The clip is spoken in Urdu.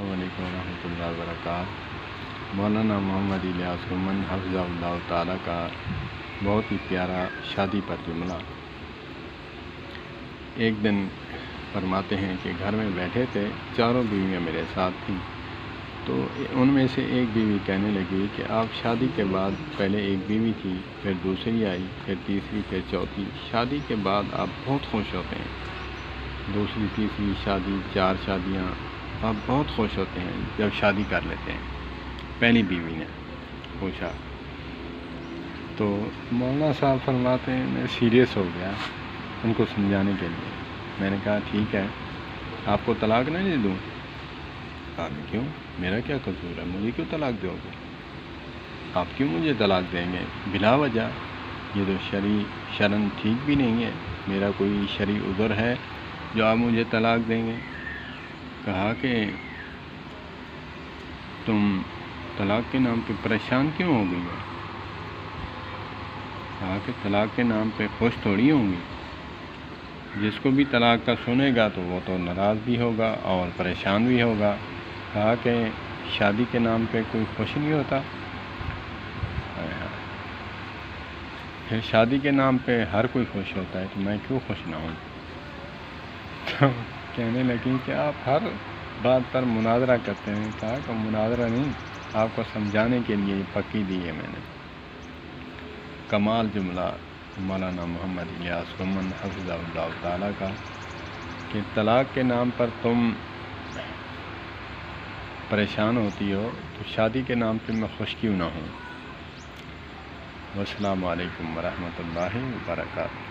السلام علیکم ورحمۃ اللہ وبرکاتہ۔ مولانا محمد الیاس گمن حفظہ اللہ تعالیٰ کا بہت ہی پیارا شادی پر جملہ۔ ایک دن فرماتے ہیں کہ گھر میں بیٹھے تھے، چاروں بیویاں میرے ساتھ تھیں، تو ان میں سے ایک بیوی کہنے لگی کہ آپ شادی کے بعد پہلے ایک بیوی تھی، پھر دوسری آئی، پھر تیسری، پھر چوتھی، شادی کے بعد آپ بہت خوش ہوتے ہیں، دوسری تیسری شادی، 4 شادیاں، آپ بہت خوش ہوتے ہیں جب شادی کر لیتے ہیں۔ پہلی بیوی نے پوچھا تو مولانا صاحب فرماتے ہیں میں سیریس ہو گیا ان کو سمجھانے کے لیے۔ میں نے کہا ٹھیک ہے، آپ کو طلاق نہ دے دوں؟ کہا کیوں، میرا کیا قصور ہے، مجھے کیوں طلاق دو گے؟ آپ کیوں مجھے طلاق دیں گے بلا وجہ؟ یہ تو شرعاً ٹھیک بھی نہیں ہے، میرا کوئی شرعی عذر ہے جو آپ مجھے طلاق دیں گے؟ کہا کہ تم طلاق کے نام پہ پریشان کیوں ہو گئی ہو؟ کہا کہ طلاق کے نام پہ خوش تھوڑی ہوں گی، جس کو بھی طلاق کا سنے گا تو وہ تو ناراض بھی ہوگا اور پریشان بھی ہوگا۔ کہا کہ شادی کے نام پہ کوئی خوش نہیں ہوتا؟ پھر شادی کے نام پہ ہر کوئی خوش ہوتا ہے تو میں کیوں خوش نہ ہوں؟ تو کہنے لگی کہ آپ ہر بات پر مناظرہ کرتے ہیں۔ کہا کہ مناظرہ نہیں، آپ کو سمجھانے کے لیے پکی دی ہے میں نے۔ کمال جملہ مولانا محمد الیاس گمن حفظہ اللہ تعالیٰ کا کہ طلاق کے نام پر تم پریشان ہوتی ہو تو شادی کے نام پہ میں خوش کیوں نہ ہوں۔ والسلام علیکم ورحمۃ اللہ وبرکاتہ۔